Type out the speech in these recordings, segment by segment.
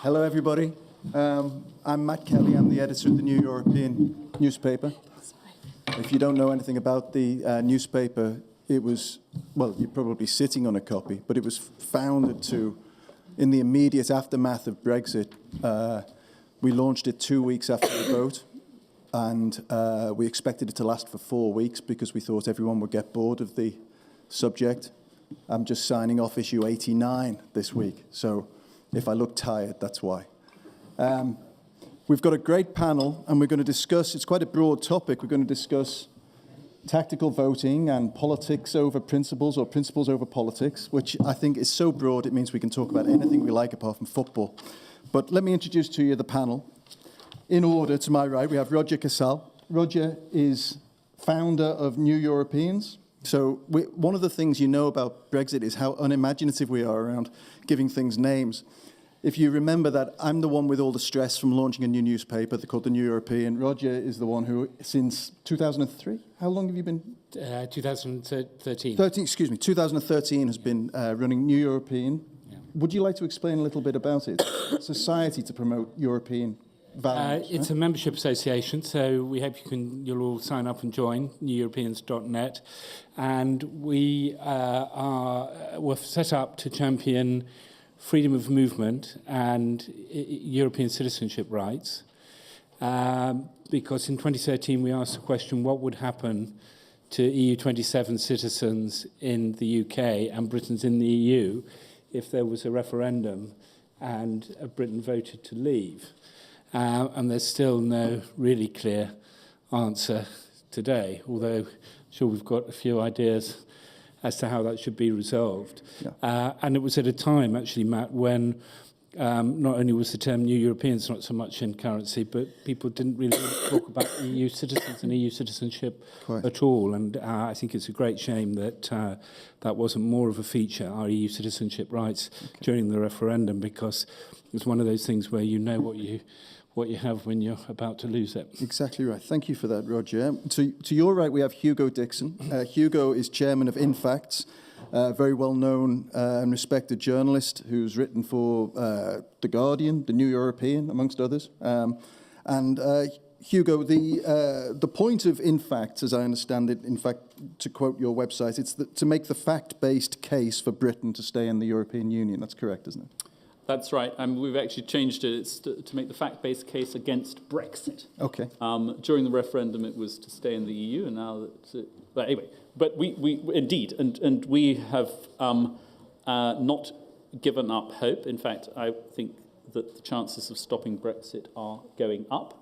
Hello, everybody. I'm Matt Kelly. I'm the editor of the New European newspaper. If you don't know anything about the newspaper, it was, well, you're probably sitting on a copy, but it was founded in the immediate aftermath of Brexit. We launched it 2 weeks after the vote, and we expected it to last for 4 weeks because we thought everyone would get bored of the subject. I'm just signing off issue 89 this week, so if I look tired, that's why. We've got a great panel, and we're going to discuss, it's quite a broad topic, we're going to discuss tactical voting and politics over principles or principles over politics, which I think is so broad it means we can talk about anything we like apart from football. But let me introduce to you the panel. In order, to my right, we have Roger Casale. Roger is founder of New Europeans. So one of the things you know about Brexit is how unimaginative we are around giving things names. If you remember that, I'm the one with all the stress from launching a new newspaper called The New European. Roger is the one who, since 2003, how long have you been? 2013. 2013 has been running New European. Yeah. Would you like to explain a little bit about it? Society to promote European values. It's a membership association, so we hope you'll all sign up and join, neweuropeans.net. And we're set up to champion freedom of movement and European citizenship rights. Because in 2013 we asked the question, what would happen to EU 27 citizens in the UK and Britons in the EU if there was a referendum and Britain voted to leave? And there's still no really clear answer today, although I'm sure we've got a few ideas as to how that should be resolved. Yeah. And it was at a time, actually, Matt, when not only was the term New Europeans not so much in currency, but people didn't really talk about EU citizens and EU citizenship at all. And I think it's a great shame that that wasn't more of a feature, our EU citizenship rights, during the referendum, because it's one of those things where you know what you have when you're about to lose it. Exactly right. Thank you for that, Roger. To your right, we have Hugo Dixon. Hugo is chairman of InFacts, a very well-known and respected journalist who's written for The Guardian, The New European, amongst others. Hugo, the point of InFacts, as I understand it, in fact, to quote your website, it's to make the fact-based case for Britain to stay in the European Union. That's correct, isn't it? That's right. We've actually changed it. It's to make the fact-based case against Brexit. Okay. During the referendum, it was to stay in the EU, and now but anyway. But we indeed, and we have not given up hope. In fact, I think that the chances of stopping Brexit are going up.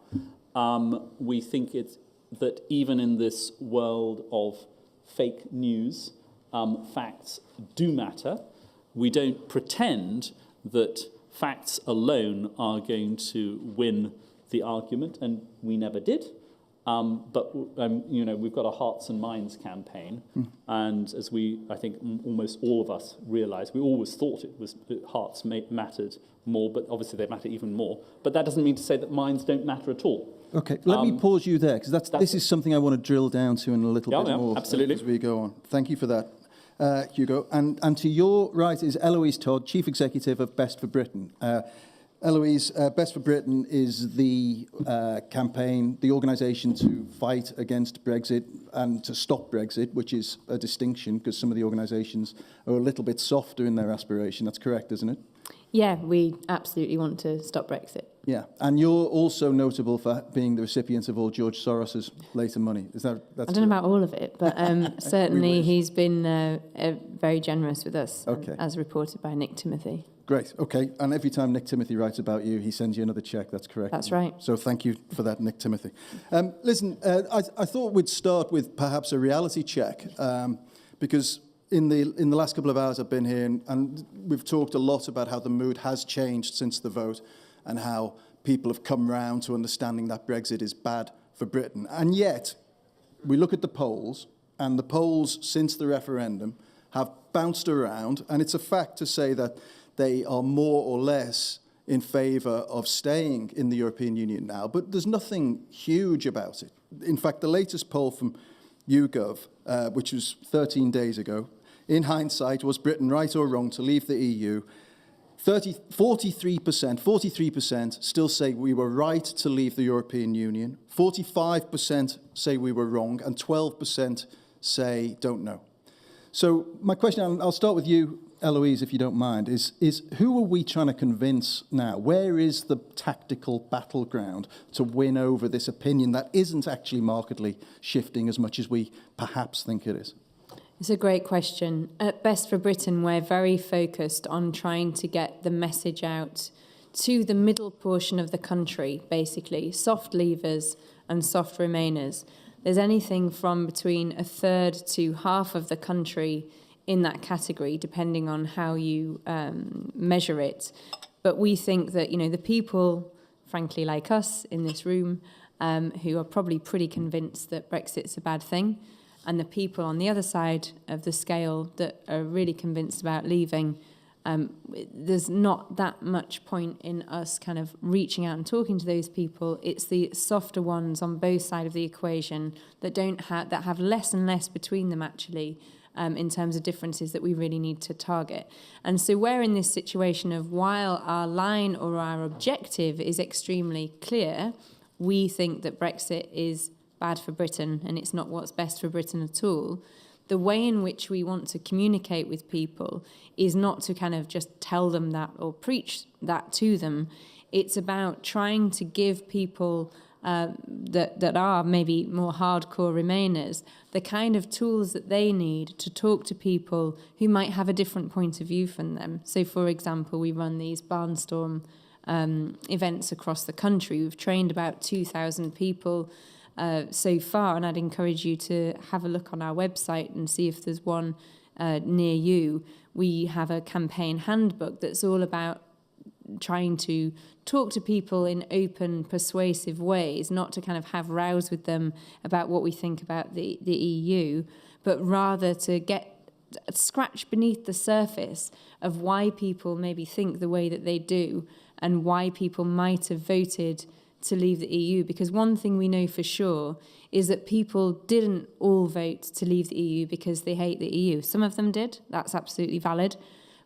We think that even in this world of fake news, facts do matter. We don't pretend that facts alone are going to win the argument, and we never did. But we've got a Hearts and Minds campaign, and as I think almost all of us realise, we always thought hearts mattered more, but obviously they matter even more. But that doesn't mean to say that minds don't matter at all. Okay, let me pause you there, because this is something I want to drill down to in a little bit more absolutely. As we go on. Thank you for that. Hugo, and to your right is Eloise Todd, Chief Executive of Best for Britain. Eloise, Best for Britain is the campaign, the organisation to fight against Brexit and to stop Brexit, which is a distinction because some of the organisations are a little bit softer in their aspiration. That's correct, isn't it? Yeah, we absolutely want to stop Brexit. Yeah, and you're also notable for being the recipient of all George Soros's later money. That's I don't know about all of it, but certainly he's been very generous with us, as reported by Nick Timothy. Great, okay. And every time Nick Timothy writes about you, he sends you another cheque. That's correct. That's right. So thank you for that, Nick Timothy. Listen, I thought we'd start with perhaps a reality check, because in the last couple of hours I've been here, and we've talked a lot about how the mood has changed since the vote and how people have come round to understanding that Brexit is bad for Britain. And yet, we look at the polls, and the polls since the referendum have bounced around, and it's a fact to say that they are more or less in favour of staying in the European Union now, but there's nothing huge about it. In fact, the latest poll from YouGov, which was 13 days ago, in hindsight, was Britain right or wrong to leave the EU? 43% still say we were right to leave the European Union, 45% say we were wrong, and 12% say don't know. So my question, and I'll start with you, Eloise, if you don't mind, is who are we trying to convince now? Where is the tactical battleground to win over this opinion that isn't actually markedly shifting as much as we perhaps think it is? It's a great question. At Best for Britain, we're very focused on trying to get the message out to the middle portion of the country, basically, soft leavers and soft remainers. There's anything from between a third to half of the country in that category, depending on how you measure it. But we think that, the people, frankly, like us in this room, who are probably pretty convinced that Brexit's a bad thing, and the people on the other side of the scale that are really convinced about leaving, there's not that much point in us kind of reaching out and talking to those people. It's the softer ones on both sides of the equation that have less and less between them, actually, in terms of differences that we really need to target. And so we're in this situation of, while our line or our objective is extremely clear, we think that Brexit is bad for Britain and it's not what's best for Britain at all. The way in which we want to communicate with people is not to kind of just tell them that or preach that to them. It's about trying to give people that are maybe more hardcore Remainers the kind of tools that they need to talk to people who might have a different point of view from them. So, for example, we run these barnstorm events across the country. We've trained about 2,000 people so far, and I'd encourage you to have a look on our website and see if there's one near you. We have a campaign handbook that's all about trying to talk to people in open, persuasive ways, not to kind of have rows with them about what we think about the EU, but rather to scratch beneath the surface of why people maybe think the way that they do and why people might have voted to leave the EU. Because one thing we know for sure is that people didn't all vote to leave the EU because they hate the EU. Some of them did. That's absolutely valid.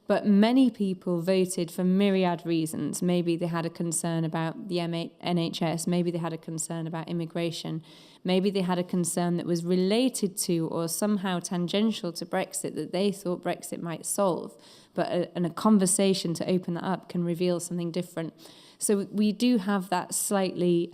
But many people voted for myriad reasons. Maybe they had a concern about the NHS. Maybe they had a concern about immigration. Maybe they had a concern that was related to or somehow tangential to Brexit that they thought Brexit might solve. But a conversation to open that up can reveal something different. So we do have that slightly,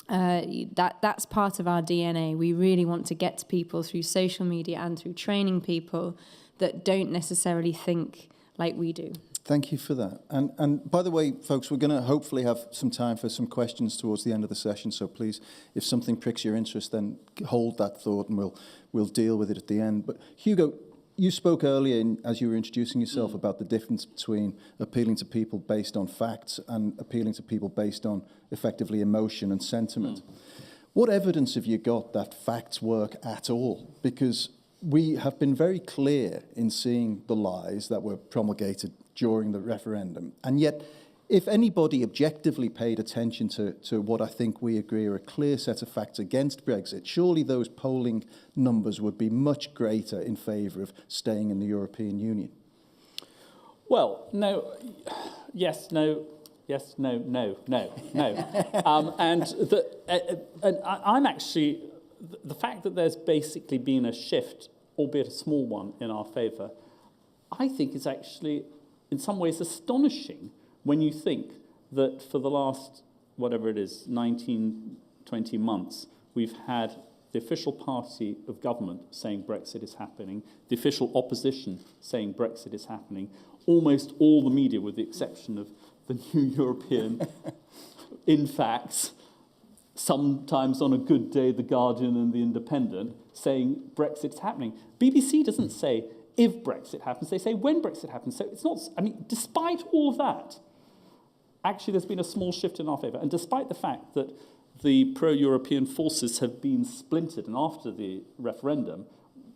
that's part of our DNA. We really want to get to people through social media and through training people that don't necessarily think like we do. Thank you for that. And by the way, folks, we're going to hopefully have some time for some questions towards the end of the session. So please, if something pricks your interest, then hold that thought and we'll deal with it at the end. But Hugo, you spoke earlier, as you were introducing yourself, about the difference between appealing to people based on facts and appealing to people based on, effectively, emotion and sentiment. What evidence have you got that facts work at all? Because we have been very clear in seeing the lies that were promulgated during the referendum. And yet, if anybody objectively paid attention to what I think we agree are a clear set of facts against Brexit, surely those polling numbers would be much greater in favour of staying in the European Union. Well, no, yes, no, yes, no, no, no, no. And I'm actually, the fact that there's basically been a shift, albeit a small one, in our favour, I think is actually in some ways astonishing when you think that for the last, whatever it is, 19, 20 months, we've had the official party of government saying Brexit is happening, the official opposition saying Brexit is happening, almost all the media, with the exception of the New European InFacts, sometimes on a good day, The Guardian and The Independent, saying Brexit's happening. BBC doesn't say if Brexit happens, they say when Brexit happens. So it's not, I mean, despite all of that, actually there's been a small shift in our favour. And despite the fact that the pro-European forces have been splintered, and after the referendum,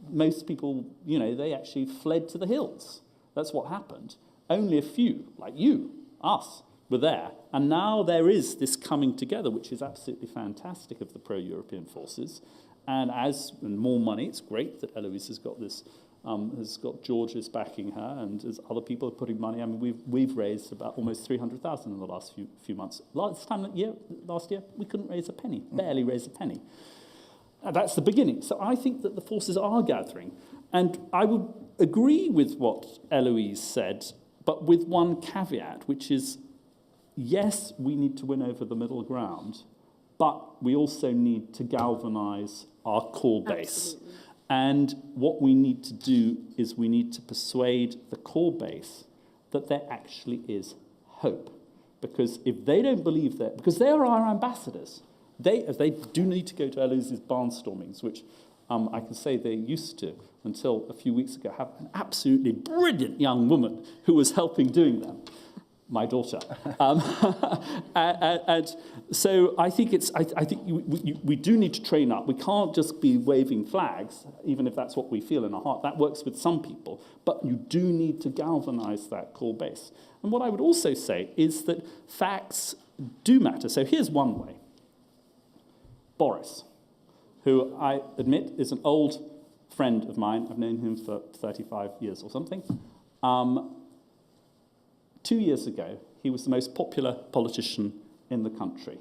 most people, they actually fled to the hills. That's what happened. Only a few, like you, us, were there. And now there is this coming together, which is absolutely fantastic, of the pro-European forces. And more money, it's great that Eloise has got this has got George's backing her, and as other people are putting money. I mean, we've raised about almost 300,000 in the last few months. Last year, we couldn't raise a penny, barely raise a penny. That's the beginning. So I think that the forces are gathering. And I would agree with what Eloise said, but with one caveat, which is, yes, we need to win over the middle ground, but we also need to galvanise our core base. Absolutely. And what we need to do is we need to persuade the core base that there actually is hope. Because if they don't believe that, because they are our ambassadors, they do need to go to Eloise's barnstormings, which I can say they used to, until a few weeks ago, have an absolutely brilliant young woman who was helping doing them, my daughter. And so I think we do need to train up. We can't just be waving flags, even if that's what we feel in our heart. That works with some people, but you do need to galvanise that core base. And what I would also say is that facts do matter. So here's one way. Boris, who I admit is an old friend of mine. I've known him for 35 years or something. 2 years ago, he was the most popular politician in the country.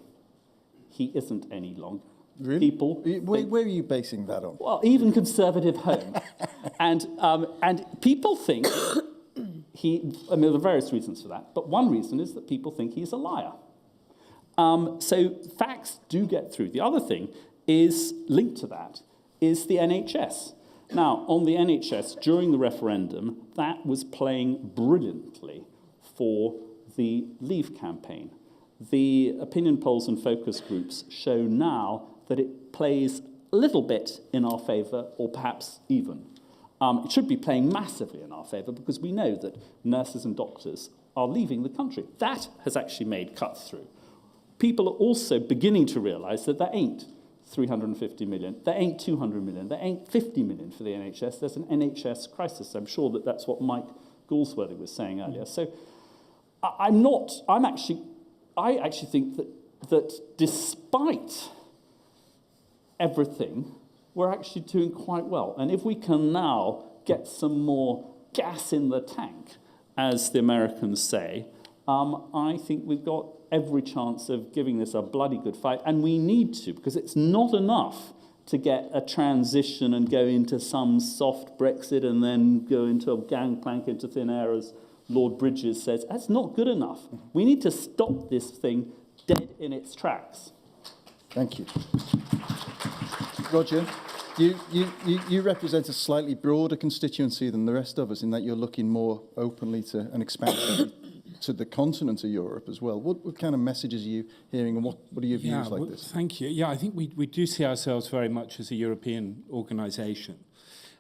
He isn't any longer. Really? Where are you basing that on? Well, even Conservative Home. And people think there are various reasons for that, but one reason is that people think he's a liar. So facts do get through. The other thing is linked to that is the NHS. Now, on the NHS, during the referendum, that was playing brilliantly for the Leave campaign. The opinion polls and focus groups show now that it plays a little bit in our favour, or perhaps even. It should be playing massively in our favour, because we know that nurses and doctors are leaving the country. That has actually made cuts through. People are also beginning to realise that there ain't 350 million, there ain't 200 million, there ain't 50 million for the NHS. There's an NHS crisis. I'm sure that that's what Mike Galsworthy was saying earlier. So I actually think that despite everything, we're actually doing quite well. And if we can now get some more gas in the tank, as the Americans say, I think we've got every chance of giving this a bloody good fight. And we need to, because it's not enough to get a transition and go into some soft Brexit and then go into a gangplank into thin air, as Lord Bridges says. That's not good enough. We need to stop this thing dead in its tracks. Thank you. Roger, you represent a slightly broader constituency than the rest of us, in that you're looking more openly to an expansion to the continent of Europe as well. What kind of messages are you hearing, and what are your views like this? Thank you. Yeah, I think we do see ourselves very much as a European organisation.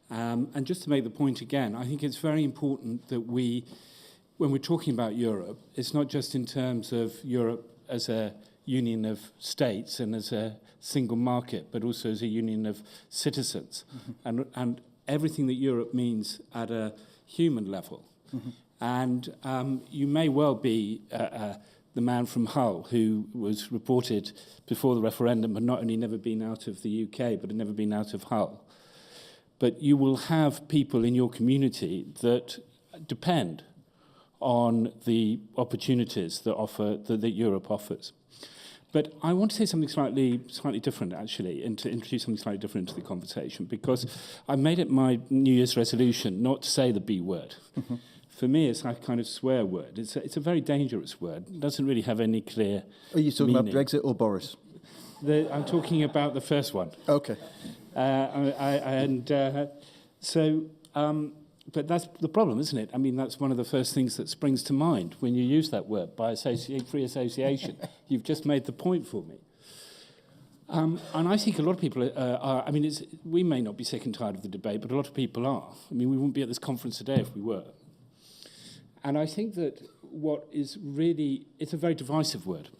And just to make the point again, I think it's very important that when we're talking about Europe, it's not just in terms of Europe as a union of states and as a single market, but also as a union of citizens, and everything that Europe means at a human level. And you may well be the man from Hull who was reported before the referendum had not only never been out of the UK, but had never been out of Hull. But you will have people in your community that depend on the opportunities that Europe offers. But I want to say something slightly different, actually, and to introduce something slightly different into the conversation, because I made it my New Year's resolution not to say the B word. For me, it's a kind of swear word. It's a very dangerous word. It doesn't really have any clear Are you talking meaning. about Brexit or Boris? I'm talking about the first one. Okay. But that's the problem, isn't it? I mean, that's one of the first things that springs to mind when you use that word, by free association. You've just made the point for me. And I think a lot of people are, I mean, we may not be sick and tired of the debate, but a lot of people are. I mean, we wouldn't be at this conference today if we were. And I think that it's a very divisive word.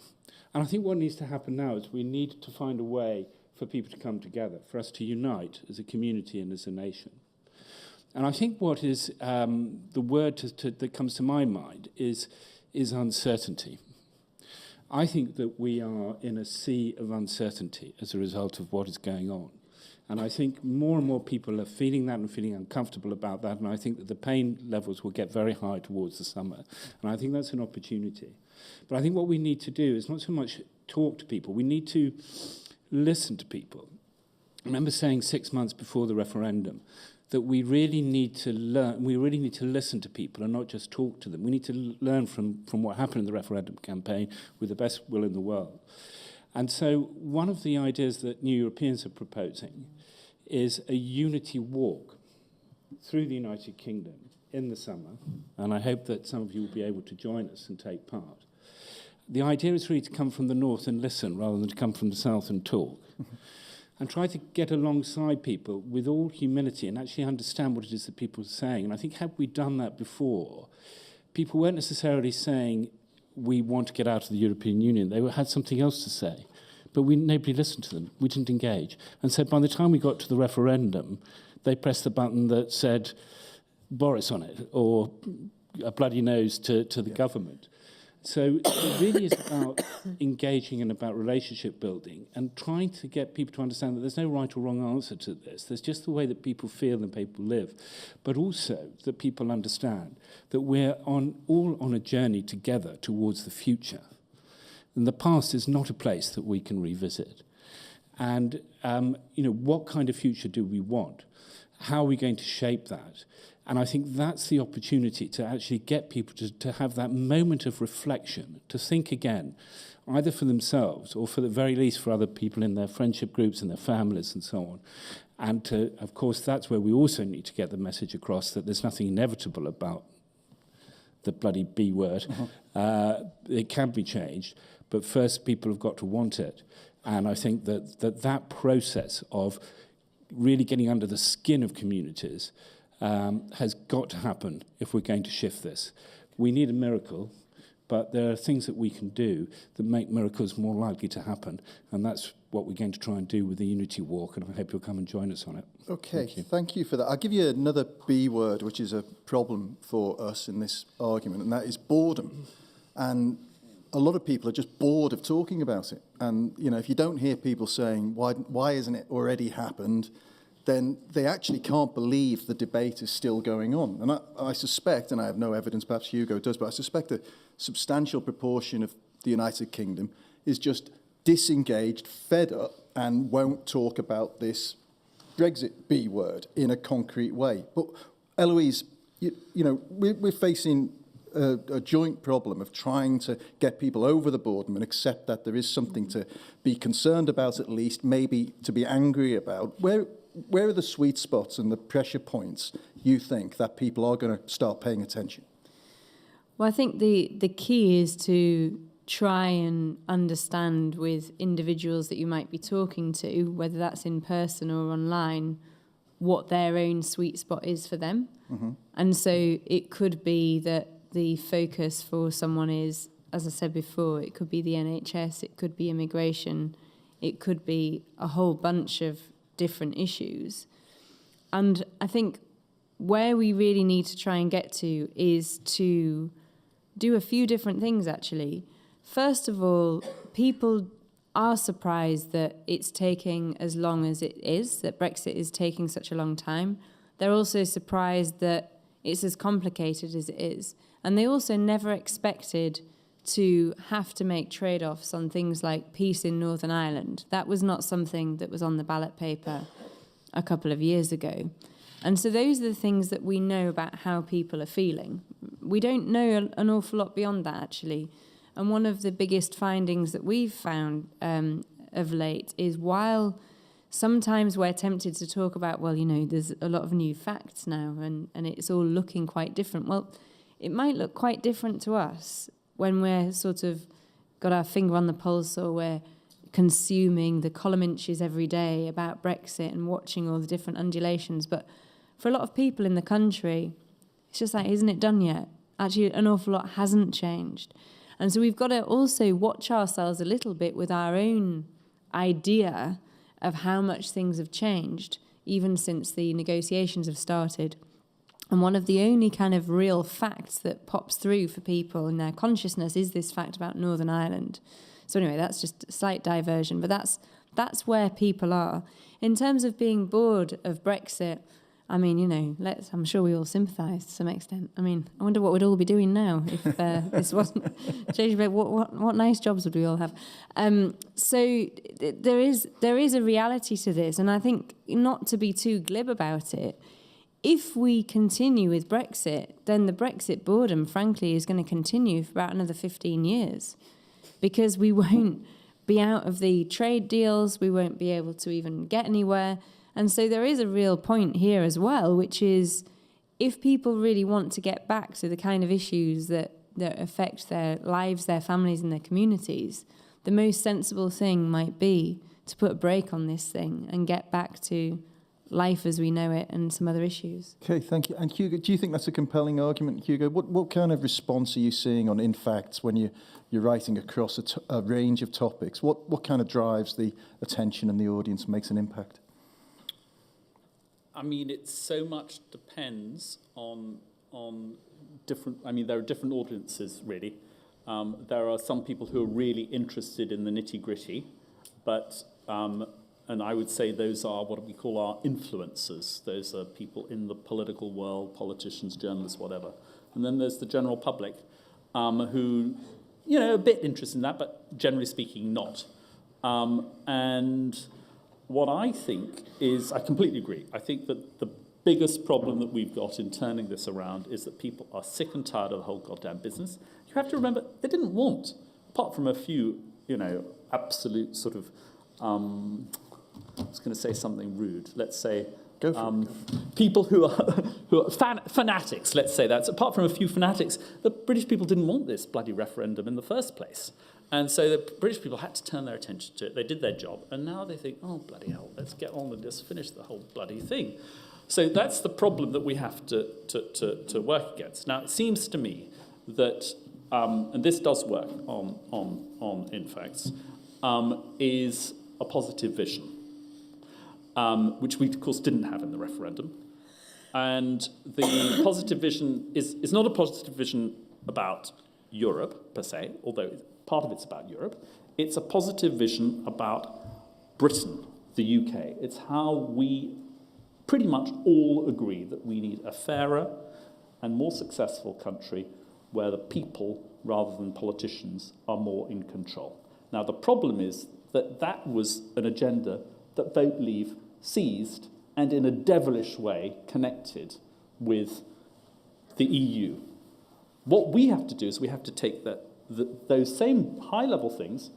And I think what needs to happen now is we need to find a way for people to come together, for us to unite as a community and as a nation. And I think what is the word that comes to my mind is uncertainty. I think that we are in a sea of uncertainty as a result of what is going on. And I think more and more people are feeling that and feeling uncomfortable about that. And I think that the pain levels will get very high towards the summer. And I think that's an opportunity. But I think what we need to do is not so much talk to people. We need to listen to people. I remember saying 6 months before the referendum that we really need to learn, we really need to listen to people and not just talk to them. We need to learn from what happened in the referendum campaign with the best will in the world. And so one of the ideas that New Europeans are proposing is a unity walk through the United Kingdom in the summer, and I hope that some of you will be able to join us and take part. The idea is really to come from the north and listen rather than to come from the south and talk. And try to get alongside people with all humility and actually understand what it is that people are saying. And I think had we done that before, people weren't necessarily saying, we want to get out of the European Union. They had something else to say. But nobody listened to them. We didn't engage. And so by the time we got to the referendum, they pressed the button that said Boris on it, or a bloody nose to the government. So it really is about engaging and about relationship building and trying to get people to understand that there's no right or wrong answer to this. There's just the way that people feel and people live. But also that people understand that we're all on a journey together towards the future. And the past is not a place that we can revisit. And, what kind of future do we want? How are we going to shape that? And I think that's the opportunity to actually get people to have that moment of reflection, to think again, either for themselves or for the very least for other people in their friendship groups and their families and so on. And to, of course, that's where we also need to get the message across that there's nothing inevitable about the bloody B word. It can be changed, but first people have got to want it. And I think that process of really getting under the skin of communities has got to happen if we're going to shift this. We need a miracle, but there are things that we can do that make miracles more likely to happen, and that's what we're going to try and do with the Unity Walk, and I hope you'll come and join us on it. Okay, thank you for that. I'll give you another B word, which is a problem for us in this argument, and that is boredom. And a lot of people are just bored of talking about it. And, if you don't hear people saying, why isn't it already happened, then they actually can't believe the debate is still going on. And I suspect, and I have no evidence, perhaps Hugo does, but I suspect a substantial proportion of the United Kingdom is just disengaged, fed up, and won't talk about this Brexit B word in a concrete way. But Eloise, we're facing a joint problem of trying to get people over the boredom and accept that there is something to be concerned about, at least, maybe to be angry about. Where are the sweet spots and the pressure points you think that people are going to start paying attention? Well, I think the key is to try and understand with individuals that you might be talking to, whether that's in person or online, what their own sweet spot is for them. Mm-hmm. And so it could be that the focus for someone is, as I said before, it could be the NHS, it could be immigration, it could be a whole bunch of different issues. And I think where we really need to try and get to is to do a few different things, actually. First of all, people are surprised that it's taking as long as it is, that Brexit is taking such a long time. They're also surprised that it's as complicated as it is. And they also never expected to have to make trade-offs on things like peace in Northern Ireland. That was not something that was on the ballot paper a couple of years ago. And so those are the things that we know about how people are feeling. We don't know an awful lot beyond that, actually. And one of the biggest findings that we've found of late is while sometimes we're tempted to talk about, there's a lot of new facts now and it's all looking quite different. Well, it might look quite different to us when we're sort of got our finger on the pulse or we're consuming the column inches every day about Brexit and watching all the different undulations. But for a lot of people in the country, it's just like, isn't it done yet? Actually, an awful lot hasn't changed. And so we've got to also watch ourselves a little bit with our own idea of how much things have changed, even since the negotiations have started. And one of the only kind of real facts that pops through for people in their consciousness is this fact about Northern Ireland. So anyway, that's just a slight diversion, but that's That's where people are. In terms of being bored of Brexit, I mean, you know, I'm sure we all sympathise to some extent. I mean, I wonder what we'd all be doing now if this wasn't changing. What nice jobs would we all have? So there is a reality to this, and I think not to be too glib about it. If we continue with Brexit, then the Brexit boredom, frankly, is going to continue for about another 15 years, because we won't be out of the trade deals, we won't be able to even get anywhere. And so there is a real point here as well, which is if people really want to get back to the kind of issues that affect their lives, their families and their communities, the most sensible thing might be to put a brake on this thing and get back to life as we know it and some other issues. Okay, thank you. And Hugo, do you think that's a compelling argument, Hugo? What kind of response are you seeing on InFacts when you're writing across a range of topics? What kind of drives the attention and the audience and makes an impact? I mean, it so much depends on different. I mean, there are different audiences, really. There are some people who are really interested in the nitty-gritty, but and I would say those are what we call our influencers. Those are people in the political world, politicians, journalists, whatever. And then there's the general public, who, you know, are a bit interested in that, but generally speaking, not. And what I think is, I completely agree. I think that the biggest problem that we've got in turning this around is that people are sick and tired of the whole goddamn business. You have to remember, they didn't want, apart from a few, you know, absolute sort of, I was going to say something rude. Let's say people who are fanatics. Let's say that. Apart from a few fanatics, the British people didn't want this bloody referendum in the first place. And so the British people had to turn their attention to it. They did their job. And now they think, oh, bloody hell, let's get on and just finish the whole bloody thing. So that's the problem that we have to work against. Now, it seems to me that, and this does work on InFacts, is a positive vision, which we, of course, didn't have in the referendum. And the positive vision is not a positive vision about Europe, per se, although part of it's about Europe. It's a positive vision about Britain, the UK. It's how we pretty much all agree that we need a fairer and more successful country where the people, rather than politicians, are more in control. Now, the problem is that that was an agenda that Vote Leave seized and in a devilish way connected with the EU. What we have to do is we have to take those same high-level things,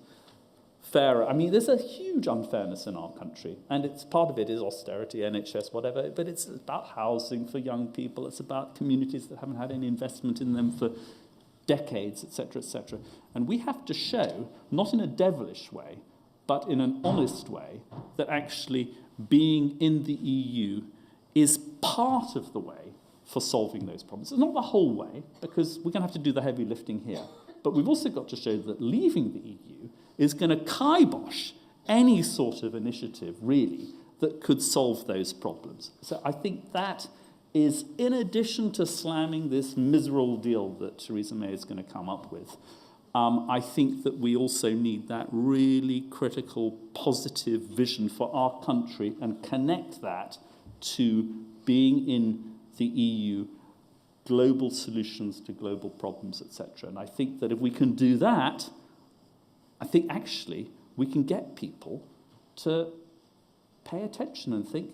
fairer. I mean, there's a huge unfairness in our country, and it's part of it is austerity, NHS, whatever, but it's about housing for young people. It's about communities that haven't had any investment in them for decades, etc., etc. And we have to show, not in a devilish way, but in an honest way, that actually being in the EU is part of the way for solving those problems. It's not the whole way, because we're going to have to do the heavy lifting here. But we've also got to show that leaving the EU is going to kibosh any sort of initiative, really, that could solve those problems. So I think that is, in addition to slamming this miserable deal that Theresa May is going to come up with, I think that we also need that really critical, positive vision for our country and connect that to being in the EU, global solutions to global problems, etc. And I think that if we can do that, I think actually we can get people to pay attention and think,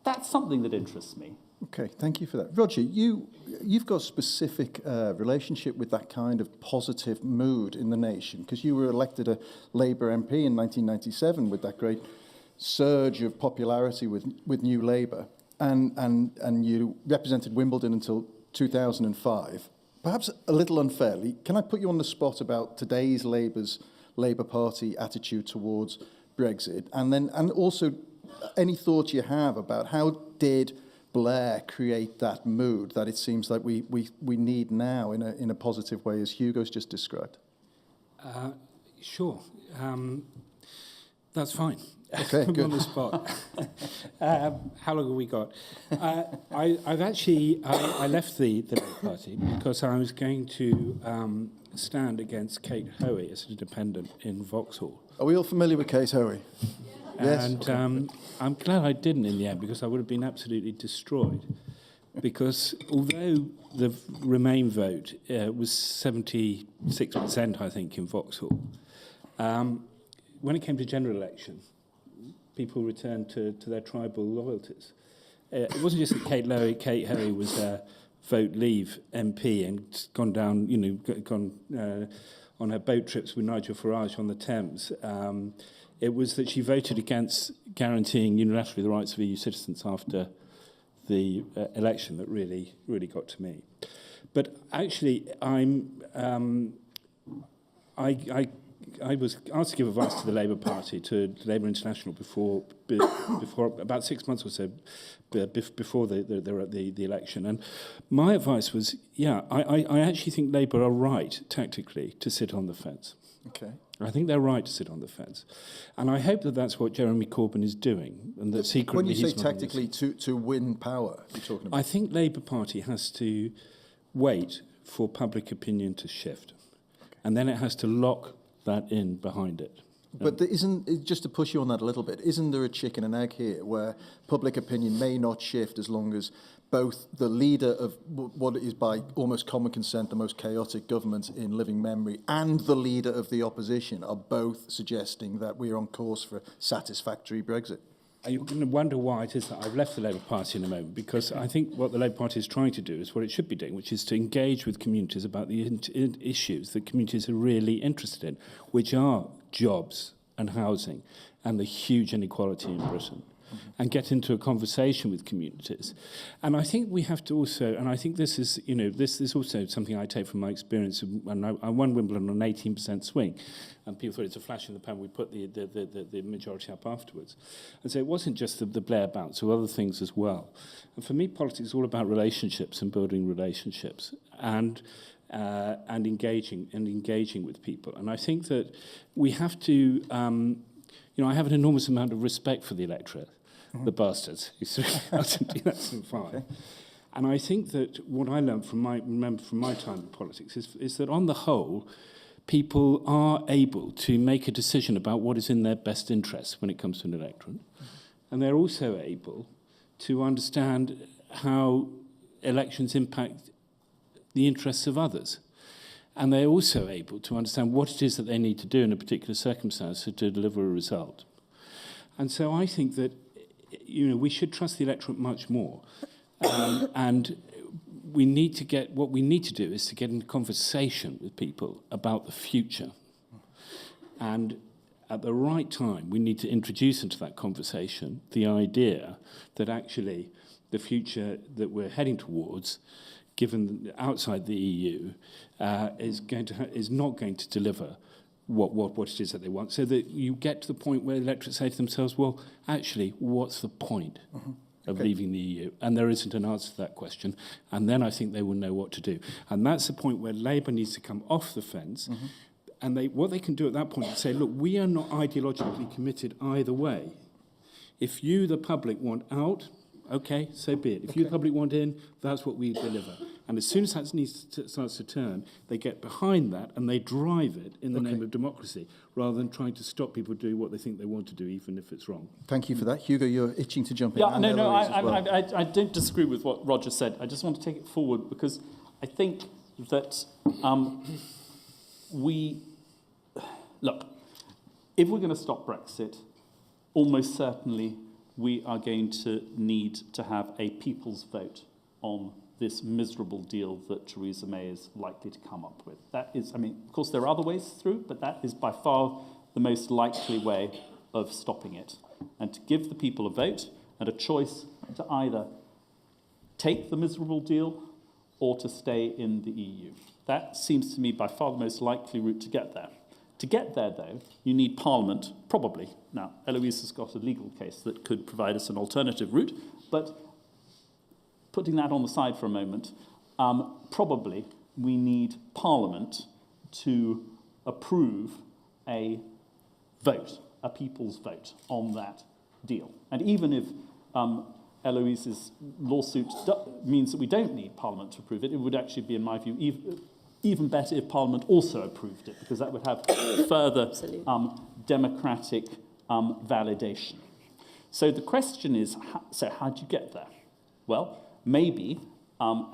that's something that interests me. Okay, thank you for that. Roger, you've got a specific relationship with that kind of positive mood in the nation, because you were elected a Labour MP in 1997 with that great surge of popularity with New Labour, and you represented Wimbledon until 2005. Perhaps a little unfairly, can I put you on the spot about today's Labour Party attitude towards Brexit, and also any thoughts you have about how did Blair create that mood that it seems like we need now in a positive way, as Hugo's just described? Sure. That's fine. Okay, Put me good. on the spot. How long have we got? I left the Labour Party because I was going to stand against Kate Hoey as an independent in Vauxhall. Are we all familiar with Case Hoey? Yes. And I'm glad I didn't in the end, because I would have been absolutely destroyed. Because although the Remain vote was 76%, I think, in Vauxhall, when it came to general election, people returned to their tribal loyalties. It wasn't just that Kate Hoey was a vote leave MP and gone down, gone on her boat trips with Nigel Farage on the Thames. It was that she voted against guaranteeing unilaterally the rights of EU citizens after the election that really got to me. But actually, I was asked to give advice to the Labour Party, to Labour International, before about 6 months or so before the election. And my advice was, I actually think Labour are right, tactically, to sit on the fence. Okay. I think they're right to sit on the fence. And I hope that that's what Jeremy Corbyn is doing, and that secretly When you say he's not on this. tactically to win power, you're talking about? I think Labour Party has to wait for public opinion to shift. Okay. And then it has to lock that in behind it. But just to push you on that a little bit, isn't there a chicken and egg here where public opinion may not shift as long as both the leader of what is by almost common consent the most chaotic government in living memory and the leader of the opposition are both suggesting that we're on course for satisfactory Brexit? You're going to wonder why it is that I've left the Labour Party in a moment, because I think what the Labour Party is trying to do is what it should be doing, which is to engage with communities about the issues that communities are really interested in, which are jobs and housing and the huge inequality in Britain, and get into a conversation with communities. And I think we have to also, and I think this is, this is also something I take from my experience, and I won Wimbledon on an 18% swing, and people thought it's a flash in the pan. We put the majority up afterwards. And so it wasn't just the Blair bounce, there were other things as well. And for me, politics is all about relationships and building relationships and engaging with people. And I think that we have to, I have an enormous amount of respect for the electorate, the bastards who threw out in 2005. Okay. And I think that what I learned from my time in politics is that on the whole, people are able to make a decision about what is in their best interest when it comes to an electorate. And they're also able to understand how elections impact the interests of others. And they're also able to understand what it is that they need to do in a particular circumstance to deliver a result. And so I think that, we should trust the electorate much more. And what we need to do is to get into conversation with people about the future. And at the right time, we need to introduce into that conversation the idea that actually the future that we're heading towards, given outside the EU, is not going to deliver what it is that they want, so that you get to the point where the electorate say to themselves, well, actually, what's the point of leaving the EU? And there isn't an answer to that question, and then I think they will know what to do. And that's the point where Labour needs to come off the fence, and what they can do at that point is say, look, we are not ideologically committed either way. If you, the public, want out, okay, so be it. If you, the public, want in, that's what we deliver. And as soon as that starts to turn, they get behind that and they drive it in the name of democracy, rather than trying to stop people doing what they think they want to do, even if it's wrong. Thank you for that. Hugo, you're itching to jump in. Yeah, no, I don't disagree with what Roger said. I just want to take it forward because I think that look, if we're going to stop Brexit, almost certainly we are going to need to have a people's vote on this miserable deal that Theresa May is likely to come up with. That is, of course, there are other ways through, but that is by far the most likely way of stopping it. And to give the people a vote and a choice to either take the miserable deal or to stay in the EU. That seems to me by far the most likely route to get there. To get there, though, you need Parliament, probably. Now, Eloise has got a legal case that could provide us an alternative route, but putting that on the side for a moment, probably we need Parliament to approve a vote a people's vote on that deal. And even if Eloise's lawsuit means that we don't need Parliament to approve it, it would actually be, in my view, even better if Parliament also approved it, because that would have further democratic validation. So the question is, so how do you get there? Well, maybe,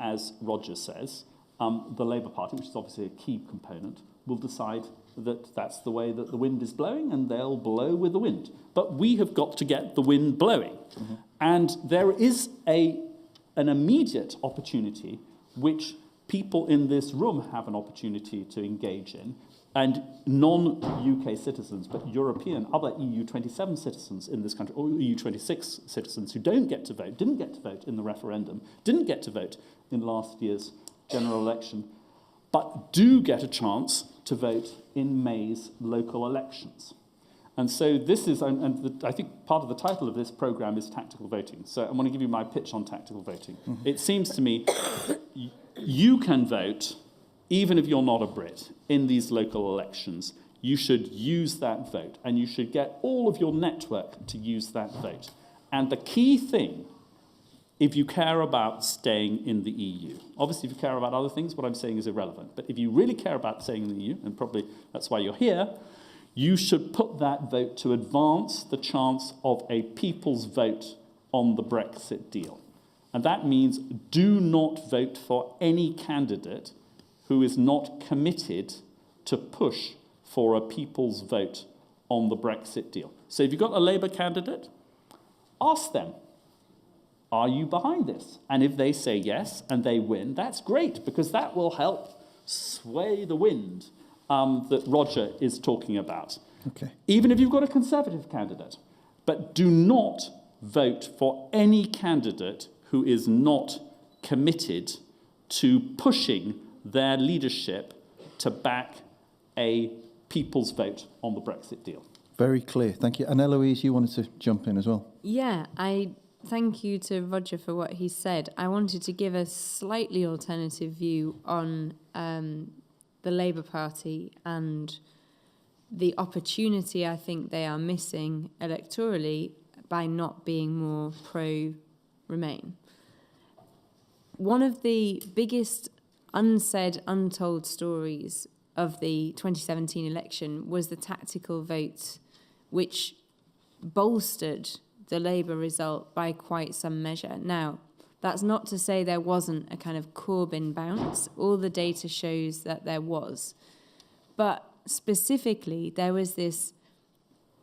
as Roger says, the Labour Party, which is obviously a key component, will decide that that's the way that the wind is blowing, and they'll blow with the wind. But we have got to get the wind blowing. Mm-hmm. And there is an immediate opportunity which people in this room have an opportunity to engage in, and non-UK citizens, but European, other EU27 citizens in this country, or EU26 citizens who didn't get to vote in the referendum, didn't get to vote in last year's general election, but do get a chance to vote in May's local elections. And so this is, I think part of the title of this programme is tactical voting. So I want to give you my pitch on tactical voting. Mm-hmm. It seems to me you can vote, even if you're not a Brit, in these local elections. You should use that vote, and you should get all of your network to use that vote. And the key thing, if you care about staying in the EU, obviously if you care about other things, what I'm saying is irrelevant, but if you really care about staying in the EU, and probably that's why you're here, you should put that vote to advance the chance of a people's vote on the Brexit deal. And that means do not vote for any candidate who is not committed to push for a people's vote on the Brexit deal. So if you've got a Labour candidate, ask them, are you behind this? And if they say yes and they win, that's great, because that will help sway the wind that Roger is talking about. Okay. Even if you've got a Conservative candidate. But do not vote for any candidate who is not committed to pushing their leadership to back a people's vote on the Brexit deal. Very clear, thank you. And Eloise, you wanted to jump in as well? Yeah, I thank you to Roger for what he said. I wanted to give a slightly alternative view on the Labour Party and the opportunity I think they are missing electorally by not being more pro-Remain. One of the biggest unsaid, untold stories of the 2017 election was the tactical vote, which bolstered the Labour result by quite some measure. Now, that's not to say there wasn't a kind of Corbyn bounce. All the data shows that there was. But specifically, there was this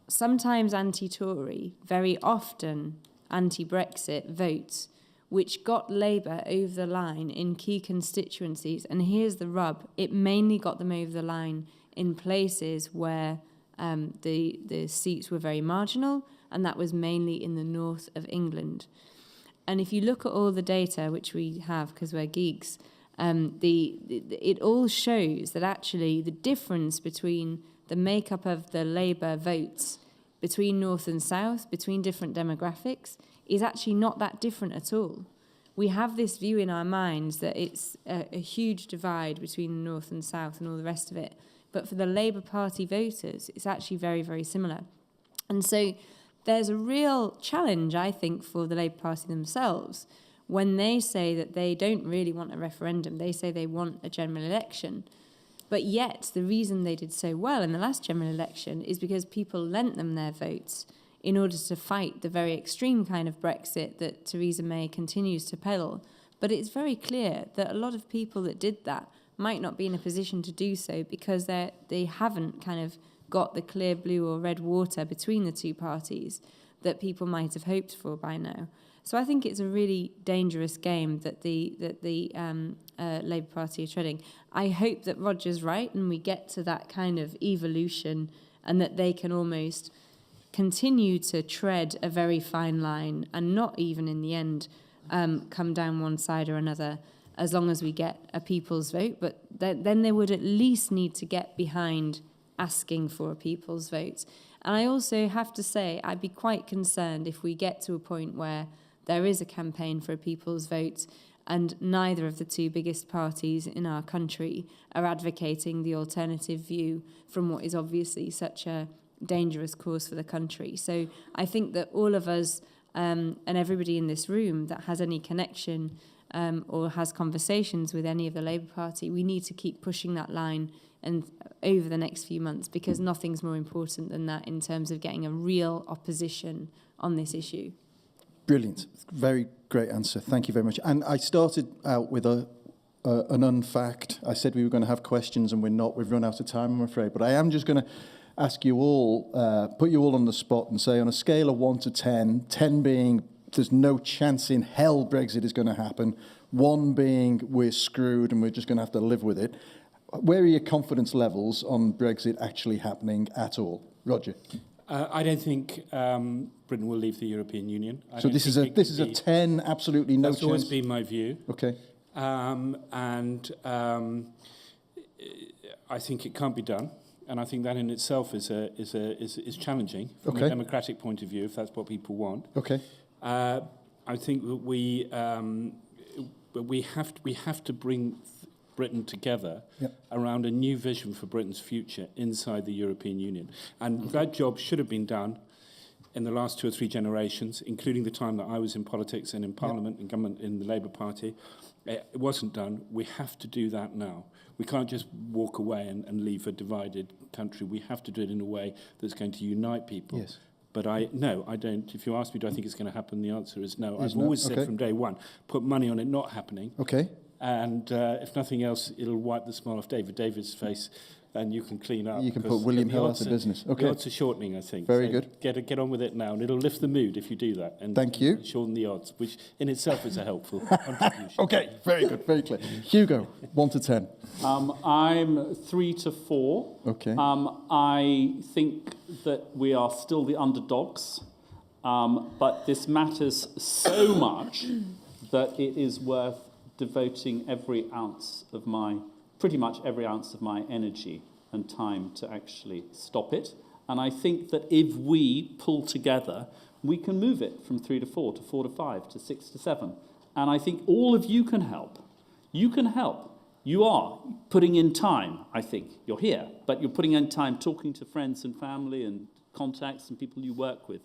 sometimes anti-Tory, very often anti-Brexit vote, which got Labour over the line in key constituencies. And here's the rub. It mainly got them over the line in places where the seats were very marginal, and that was mainly in the north of England. And if you look at all the data, which we have because we're geeks, it all shows that actually the difference between the makeup of the Labour votes between north and south, between different demographics, is actually not that different at all. We have this view in our minds that it's a huge divide between the north and south and all the rest of it. But for the Labour Party voters, it's actually very, very similar. And so there's a real challenge, I think, for the Labour Party themselves when they say that they don't really want a referendum. They say they want a general election. But yet the reason they did so well in the last general election is because people lent them their votes in order to fight the very extreme kind of Brexit that Theresa May continues to peddle. But it's very clear that a lot of people that did that might not be in a position to do so because they haven't kind of got the clear blue or red water between the two parties that people might have hoped for by now. So I think it's a really dangerous game that the Labour Party are treading. I hope that Roger's right and we get to that kind of evolution and that they can almost continue to tread a very fine line and not even in the end come down one side or another as long as we get a people's vote. But then they would at least need to get behind asking for a people's vote. And I also have to say I'd be quite concerned if we get to a point where there is a campaign for a people's vote and neither of the two biggest parties in our country are advocating the alternative view from what is obviously such a dangerous course for the country. So I think that all of us and everybody in this room that has any connection or has conversations with any of the Labour Party, we need to keep pushing that line and over the next few months, because nothing's more important than that in terms of getting a real opposition on this issue. Brilliant. Very great answer. Thank you very much. And I started out with an unfact. I said we were going to have questions, and we're not. We've run out of time, I'm afraid. But I am just going to ask you all, put you all on the spot and say, on a scale of 1 to 10, 10 being there's no chance in hell Brexit is going to happen, 1 being we're screwed and we're just going to have to live with it, where are your confidence levels on Brexit actually happening at all? Roger? I don't think Britain will leave the European Union. So this is a 10, absolutely no chance? That's always been my view. Okay. I think it can't be done. And I think that in itself is challenging from a democratic point of view, if that's what people want. Okay. I think that we have to bring Britain together around a new vision for Britain's future inside the European Union. And that job should have been done in the last 2 or 3 generations, including the time that I was in politics and in Parliament and government in the Labour Party. It wasn't done. We have to do that now. We can't just walk away and leave a divided country. We have to do it in a way that's going to unite people. Yes. But I don't. If you ask me, do I think it's going to happen, the answer is no. I've always said from day one, put money on it not happening. Okay. And if nothing else, it'll wipe the smile off David's face, and you can clean up. You can put William Hill out of business. Okay. The odds are shortening, I think. Very so good. Get on with it now, and it'll lift the mood if you do that. And thank you. Shorten the odds, which in itself is a helpful contribution. Okay, very good, very clear. Hugo, 1 to 10. I'm 3 to 4. Okay. I think that we are still the underdogs, but this matters so much that it is worth devoting pretty much every ounce of my energy and time to actually stop it. And I think that if we pull together, we can move it from 3 to 4 to 4 to 5 to 6 to 7. And I think all of you can help. You can help. You are putting in time, I think. You're here, but you're putting in time talking to friends and family and contacts and people you work with.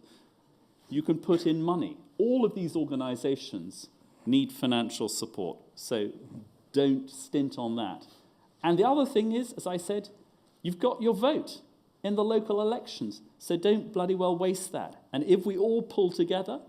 You can put in money. All of these organizations need financial support, so don't stint on that. And the other thing is, as I said, you've got your vote in the local elections, so don't bloody well waste that. And if we all pull together,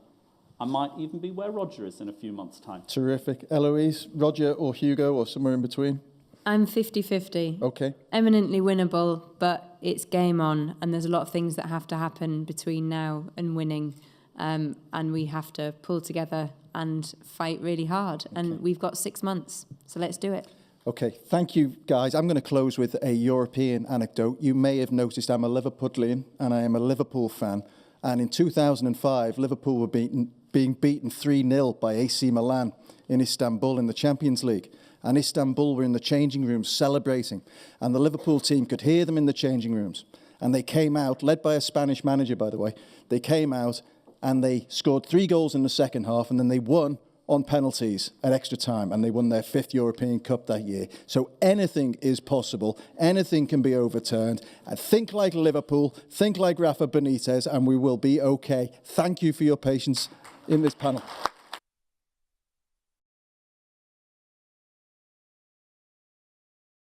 I might even be where Roger is in a few months' time. Terrific. Eloise, Roger or Hugo or somewhere in between? I'm 50-50. Okay. Eminently winnable, but it's game on, and there's a lot of things that have to happen between now and winning, and we have to pull together and fight really hard. And we've got 6 months, so let's do it. Okay, thank you, guys. I'm going to close with a European anecdote. You may have noticed I'm a Liverpudlian and I am a Liverpool fan. And in 2005, Liverpool were being beaten 3-0 by AC Milan in Istanbul in the Champions League. And Istanbul were in the changing rooms celebrating. And the Liverpool team could hear them in the changing rooms. And they came out, led by a Spanish manager, by the way. They came out and they scored 3 goals in the second half, and then they won on penalties at extra time, and they won their 5th European Cup that year. So anything is possible, anything can be overturned, and think like Liverpool, think like Rafa Benitez, and we will be okay. Thank you for your patience in this panel.